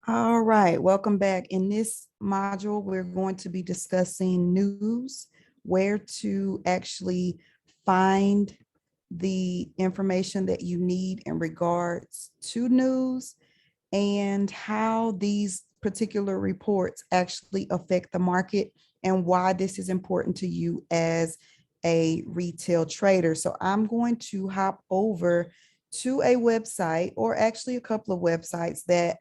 All right, welcome back. In this module, we're going to be discussing news, where to actually find the information that you need in regards to news, and how these particular reports actually affect the market and why this is important to you as a retail trader. So I'm going to hop over to a website, or actually a couple of websites that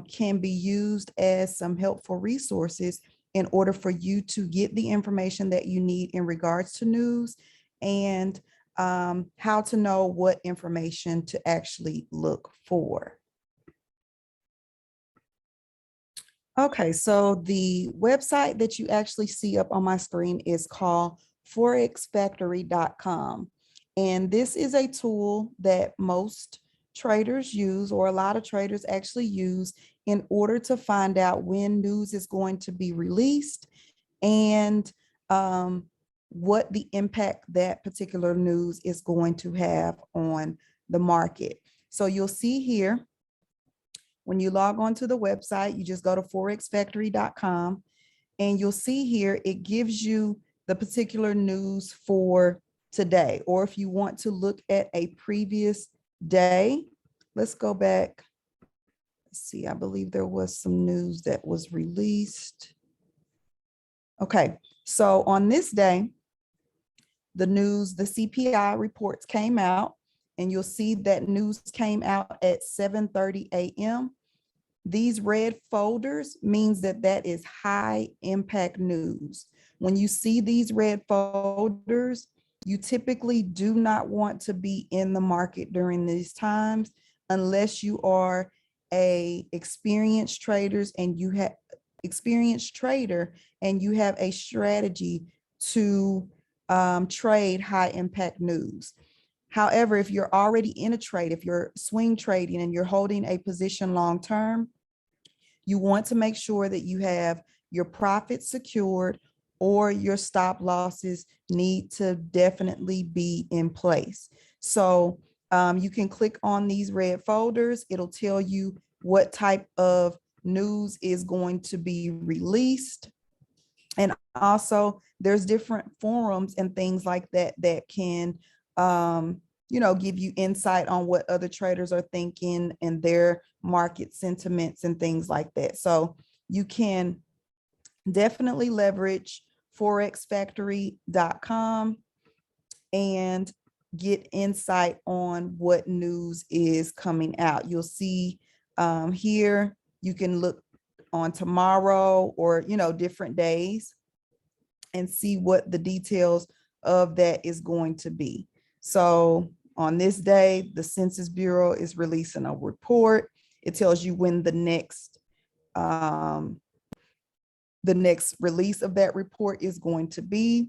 can be used as some helpful resources in order for you to get the information that you need in regards to news, and how to know what information to actually look for. Okay, so the website that you actually see up on my screen is called forexfactory.com. And this is a tool that most traders use, or a lot of traders actually use, in order to find out when news is going to be released, and what the impact that particular news is going to have on the market. So you'll see here, when you log on to the website, you just go to forexfactory.com, and you'll see here it gives you the particular news for today. Or if you want to look at a previous day, let's go back. Let's see, I believe there was some news that was released. Okay, so on this day, the CPI reports came out, and you'll see that news came out at 7:30 a.m. These red folders means that that is high impact news. When you see these red folders, you typically do not want to be in the market during these times, unless you are a experienced trader and you have a strategy to trade high impact news. However, if you're already in a trade, if you're swing trading and you're holding a position long term, you want to make sure that you have your profits secured, or your stop losses need to definitely be in place. So you can click on these red folders. It'll tell you what type of news is going to be released. And also there's different forums and things like that that can give you insight on what other traders are thinking and their market sentiments and things like that. So you can definitely leverage forexfactory.com and get insight on what news is coming out. You'll see here, you can look on tomorrow, or different days, and see what the details of that is going to be. So on this day, the Census Bureau is releasing a report. It tells you when the next release of that report is going to be,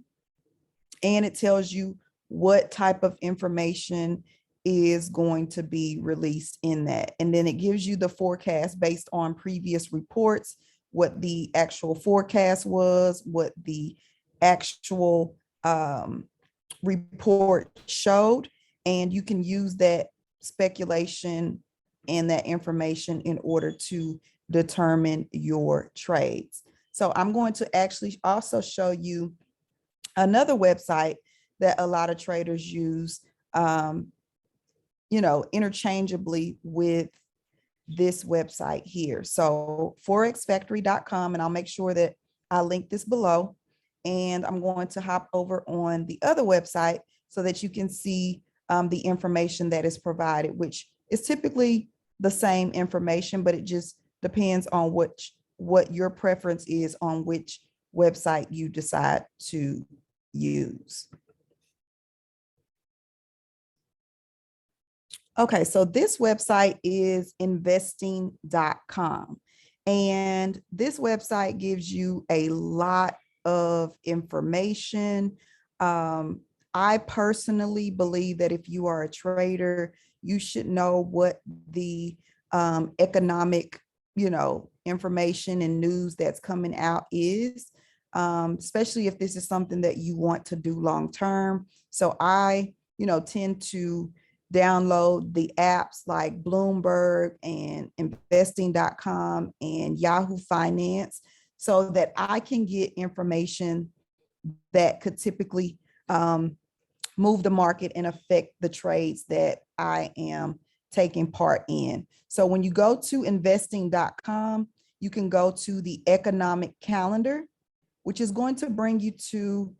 and it tells you what type of information is going to be released in that. And then it gives you the forecast based on previous reports, what the actual forecast was, what the actual report showed, and you can use that speculation and that information in order to determine your trades. So I'm going to actually also show you another website that a lot of traders use, interchangeably with this website here. So forexfactory.com, and I'll make sure that I link this below. And I'm going to hop over on the other website so that you can see the information that is provided, which is typically the same information, but it just depends on what your preference is on which website you decide to use. Okay, so this website is Investingcom, and this website gives you a lot of information. I personally believe that if you are a trader, you should know what the economic, information and news that's coming out is, especially if this is something that you want to do long term. So I, tend to download the apps like Bloomberg and Investing.com and Yahoo Finance so that I can get information that could typically move the market and affect the trades that I am taking part in. So when you go to Investing.com, you can go to the economic calendar, which is going to bring you to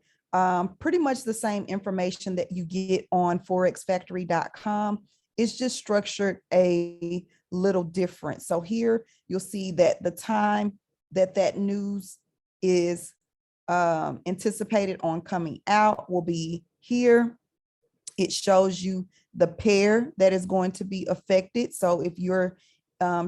pretty much the same information that you get on forexfactory.com. It's just structured a little different. So here you'll see that the time that that news is anticipated on coming out will be here. It shows you the pair that is going to be affected. So if you're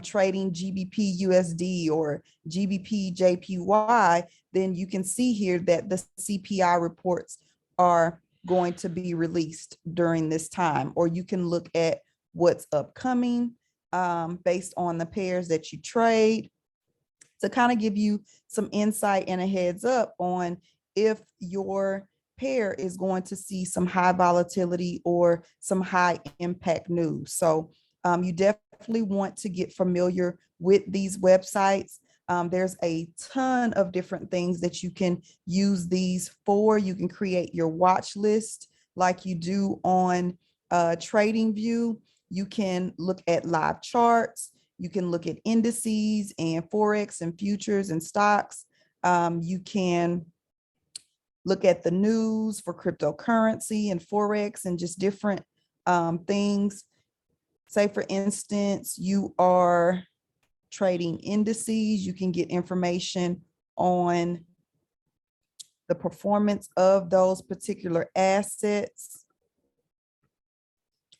trading GBP USD or GBP JPY, then you can see here that the CPI reports are going to be released during this time, or you can look at what's upcoming based on the pairs that you trade to kind of give you some insight and a heads up on if your pair is going to see some high volatility or some high impact news. So you definitely want to get familiar with these websites. There's a ton of different things that you can use these for. You can create your watch list like you do on TradingView. You can look at live charts. You can look at indices and Forex and futures and stocks. You can look at the news for cryptocurrency and Forex and just different things. Say, for instance, you are trading indices, you can get information on the performance of those particular assets.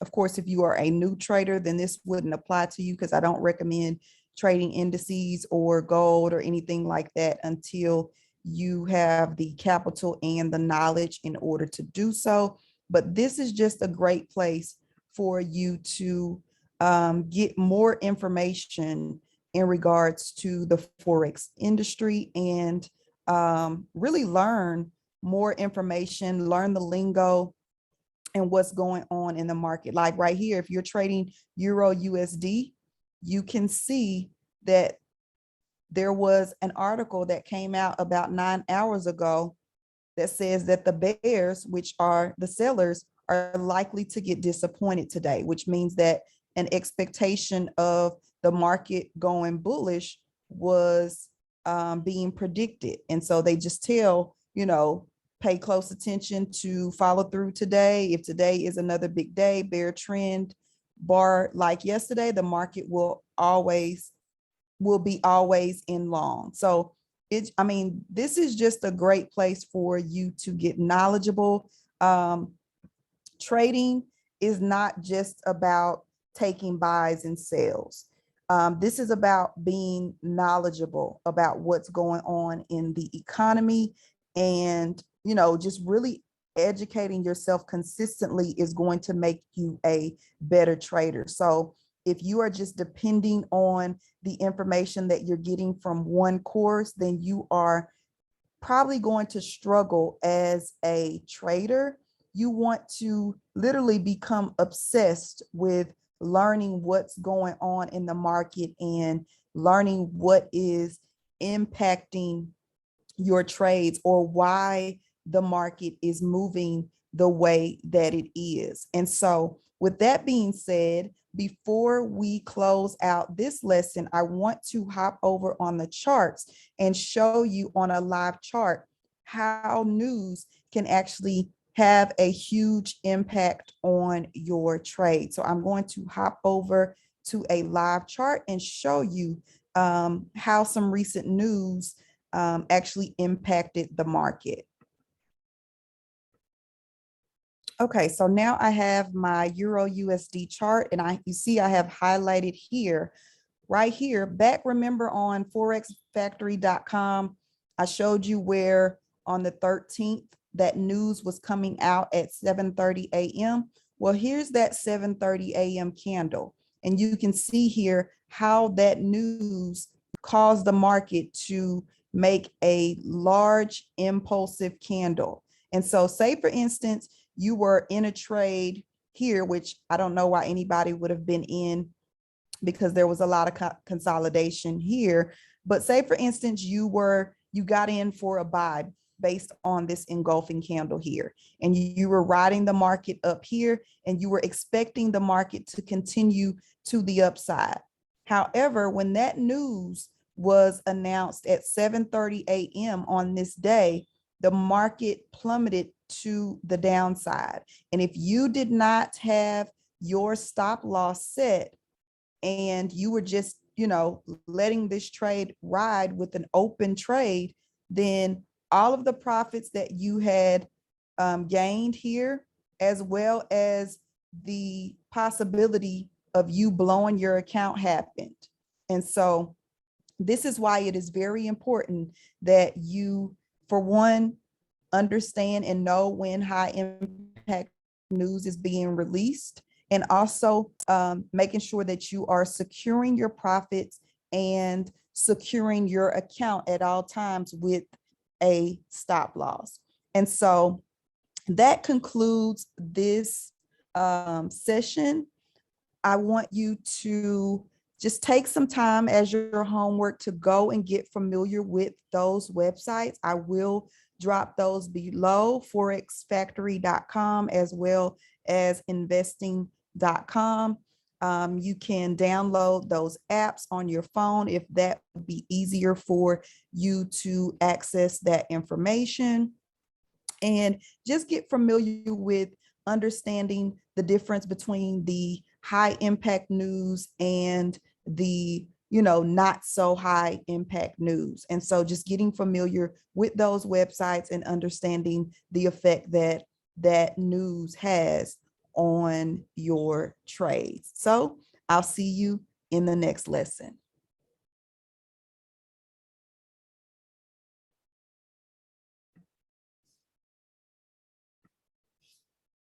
Of course, if you are a new trader, then this wouldn't apply to you because I don't recommend trading indices or gold or anything like that until you have the capital and the knowledge in order to do so. But this is just a great place for you to get more information in regards to the Forex industry and really learn more information, learn the lingo and what's going on in the market. Like right here, if you're trading EuroUSD, you can see that there was an article that came out about 9 hours ago that says that the bears, which are the sellers, are likely to get disappointed today, which means that an expectation of the market going bullish was being predicted. And so they just tell, pay close attention to follow through today. If today is another big day, bear trend bar like yesterday, the market will be always in long. So this is just a great place for you to get knowledgeable. Trading is not just about taking buys and sells. This is about being knowledgeable about what's going on in the economy, and just really educating yourself consistently is going to make you a better trader. So if you are just depending on the information that you're getting from one course, then you are probably going to struggle as a trader. You want to literally become obsessed with learning what's going on in the market and learning what is impacting your trades or why the market is moving the way that it is. And so with that being said, before we close out this lesson, I want to hop over on the charts and show you on a live chart how news can actually have a huge impact on your trade. So I'm going to hop over to a live chart and show you how some recent news actually impacted the market. Okay, so now I have my EuroUSD chart, and you see I have highlighted here, right here, back, remember on forexfactory.com, I showed you where on the 13th that news was coming out at 7:30 a.m. Well, here's that 7:30 a.m. candle, and you can see here how that news caused the market to make a large impulsive candle. And so say, for instance, you were in a trade here, which I don't know why anybody would have been in, because there was a lot of consolidation here. But say, for instance, you got in for a buy based on this engulfing candle here, and you were riding the market up here, and you were expecting the market to continue to the upside. However, when that news was announced at 7:30 a.m. on this day, the market plummeted to the downside. And if you did not have your stop loss set, and you were just, letting this trade ride with an open trade, then all of the profits that you had gained here, as well as the possibility of you blowing your account, happened. And so this is why it is very important that you, for one, understand and know when high impact news is being released, and also making sure that you are securing your profits and securing your account at all times with a stop loss. And so that concludes this session. I want you to just take some time as your homework to go and get familiar with those websites. I will drop those below, forexfactory.com as well as investing.com. You can download those apps on your phone if that would be easier for you to access that information. And just get familiar with understanding the difference between the high impact news and the not so high impact news. And so just getting familiar with those websites and understanding the effect that that news has on your trades. So I'll see you in the next lesson.